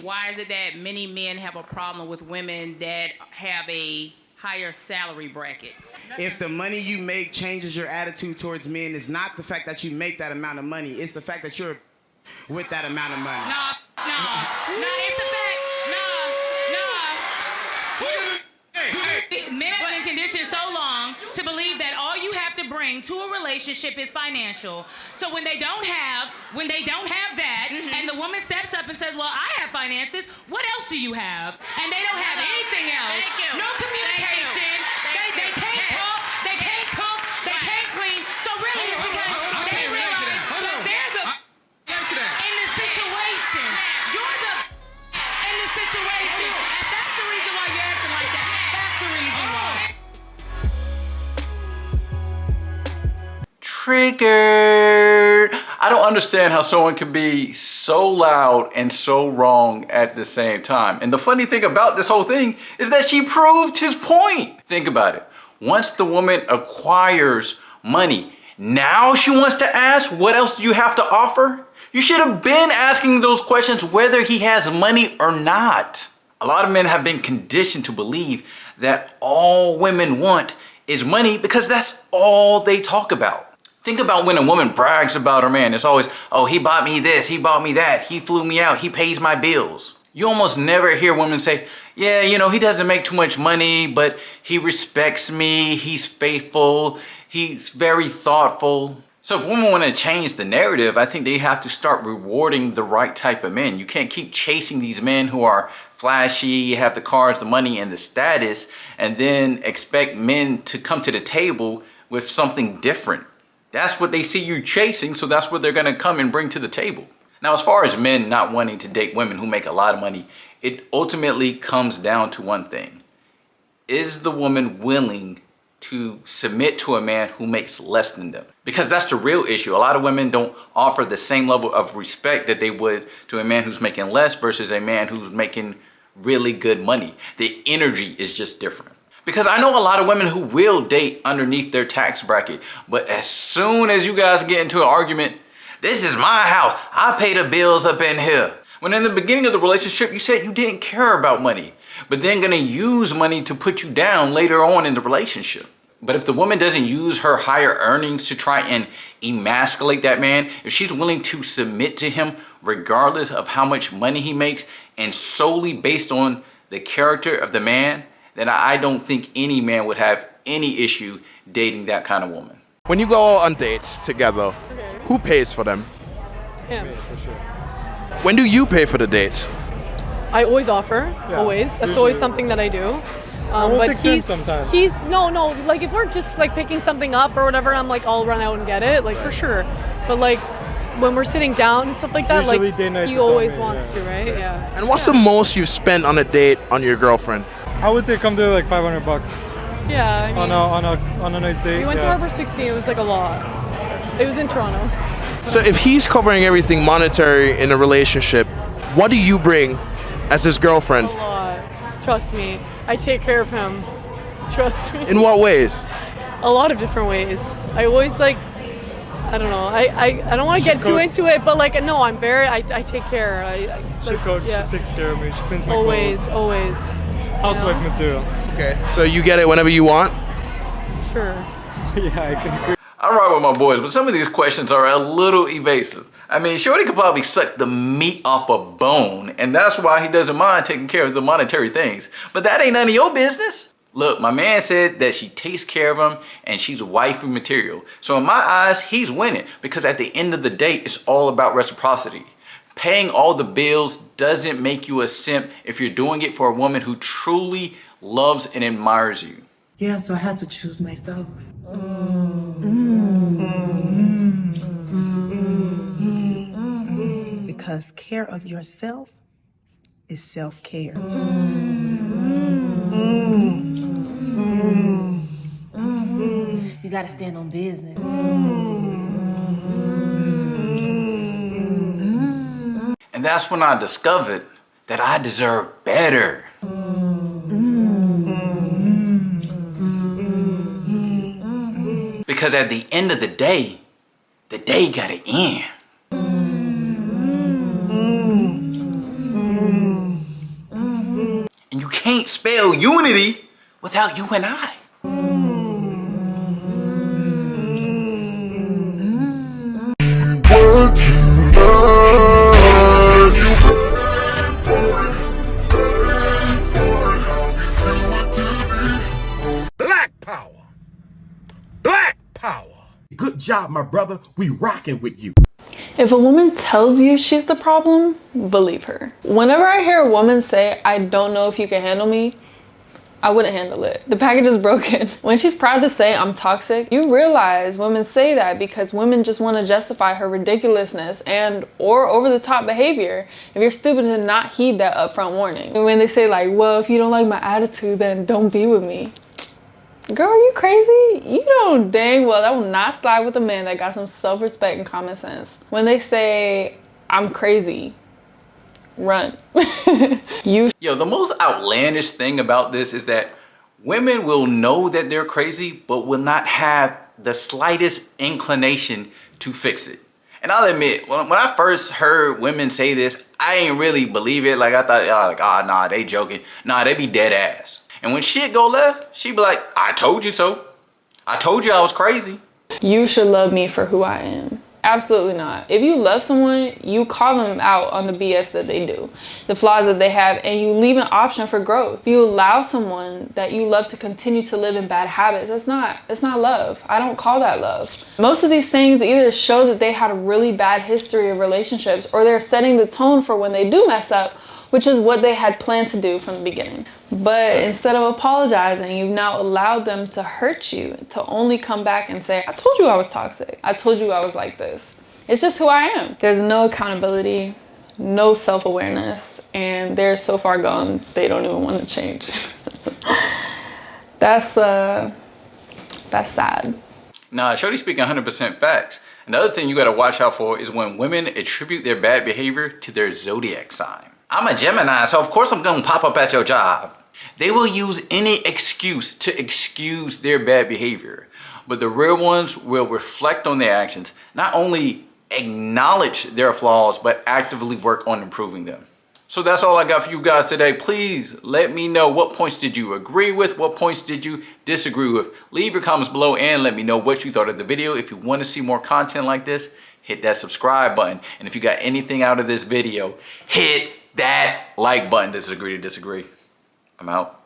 Why is it that many men have a problem with women that have a higher salary bracket? If the money you make changes your attitude towards men, it's not the fact that you make that amount of money. It's the fact that you're with that amount of money. No, it's the fact. Men have been conditioned so long to believe that all you have to bring to a relationship is financial. So when they don't have that, and the woman steps up and says, "Well, I have finances. What else do you have?" And they don't have anything else. Thank you. No communication. They can't talk. They can't cook. They can't clean. So really, it's because they realize that they're the in the situation. You're the in the situation, and that's the reason why you're acting like that. That's the reason why. Triggered. I don't understand how someone can be so loud and so wrong at the same time. And the funny thing about this whole thing is that she proved his point. Think about it. Once the woman acquires money, now she wants to ask, what else do you have to offer? You should have been asking those questions whether he has money or not. A lot of men have been conditioned to believe that all women want is money because that's all they talk about. Think about when a woman brags about her man. It's always, oh, he bought me this, he bought me that, he flew me out, he pays my bills. You almost never hear women say, yeah, you know, he doesn't make too much money, but he respects me, he's faithful, he's very thoughtful. So if women want to change the narrative, I think they have to start rewarding the right type of men. You can't keep chasing these men who are flashy, have the cars, the money, and the status, and then expect men to come to the table with something different. That's what they see you chasing, so that's what they're gonna come and bring to the table. Now, as far as men not wanting to date women who make a lot of money, it ultimately comes down to one thing. Is the woman willing to submit to a man who makes less than them? Because that's the real issue. A lot of women don't offer the same level of respect that they would to a man who's making less versus a man who's making really good money. The energy is just different. Because I know a lot of women who will date underneath their tax bracket, but as soon as you guys get into an argument, this is my house, I pay the bills up in here. When in the beginning of the relationship, you said you didn't care about money, but then gonna use money to put you down later on in the relationship. But if the woman doesn't use her higher earnings to try and emasculate that man, if she's willing to submit to him regardless of how much money he makes and solely based on the character of the man, then I don't think any man would have any issue dating that kind of woman. When you go on dates together, who pays for them? Him. When do you pay for the dates? I always offer, always. That's always something that I do. But he's no, like if we're just like picking something up or whatever, I'm like, I'll run out and get it, like for sure. But like when we're sitting down and stuff like that, Usually like date nights, he it's on always me, wants to, right? Yeah. And what's the most you've spent on a date on your girlfriend? I would say come to like $500 Yeah. I mean, on a nice date. we went to Harbor 16. It was like a lot. It was in Toronto. So if he's covering everything monetary in a relationship, what do you bring as his girlfriend? A lot. Trust me. I take care of him. Trust me. In what ways? A lot of different ways. I always like, I don't know. I don't want to get too into it, but like no, I take care. She cooks, yeah. she takes care of me, she cleans my Always, clothes. always. Housewife material. Okay. So you get it whenever you want? Sure. Yeah, I can agree. I ride with my boys, but some of these questions are a little evasive. I mean, Shorty could probably suck the meat off a bone, and that's why he doesn't mind taking care of the monetary things. But that ain't none of your business. Look, my man said that she takes care of him and she's wifey material. So in my eyes, he's winning because at the end of the day, it's all about reciprocity. Paying all the bills doesn't make you a simp if you're doing it for a woman who truly loves and admires you. Yeah, so I had to choose myself. Because care of yourself is self-care. You gotta stand on business. And that's when I discovered that I deserve better. Because at the end of the day gotta end. can't spell unity without you and I. Black power. Black power. Good job, my brother. We rocking with you. If a woman tells you she's the problem, believe her. Whenever I hear a woman say, I don't know if you can handle me, I wouldn't handle it. The package is broken. When she's proud to say I'm toxic, you realize women say that because women just want to justify her ridiculousness and or over the top behavior if you're stupid to not heed that upfront warning. And when they say like, well, if you don't like my attitude, then don't be with me. Girl, are you crazy? You know dang well that will not slide with a man that got some self-respect and common sense. When they say, I'm crazy, run. Yo, the most outlandish thing about this is that women will know that they're crazy, but will not have the slightest inclination to fix it. And I'll admit, when I first heard women say this, I ain't really believe it. Like, I thought, like, oh, nah, they joking. Nah, they be dead ass. And when shit go left, she be like, I told you so. I told you I was crazy. You should love me for who I am. Absolutely not. If you love someone, you call them out on the BS that they do, the flaws that they have, and you leave an option for growth. If you allow someone that you love to continue to live in bad habits, it's not love. I don't call that love. Most of these things either show that they had a really bad history of relationships or they're setting the tone for when they do mess up, which is what they had planned to do from the beginning. But instead of apologizing, you've now allowed them to hurt you, to only come back and say, I told you I was toxic. I told you I was like this. It's just who I am. There's no accountability, no self-awareness, and they're so far gone, they don't even want to change. That's sad. Nah, Shorty speaking 100% facts. Another thing you gotta watch out for is when women attribute their bad behavior to their zodiac sign. I'm a Gemini, so of course I'm gonna pop up at your job. They will use any excuse to excuse their bad behavior, but the real ones will reflect on their actions, not only acknowledge their flaws, but actively work on improving them. So that's all I got for you guys today. Please let me know, what points did you agree with? What points did you disagree with? Leave your comments below and let me know what you thought of the video. If you want to see more content like this, hit that subscribe button. And if you got anything out of this video, hit that like button. Disagree to disagree. I'm out.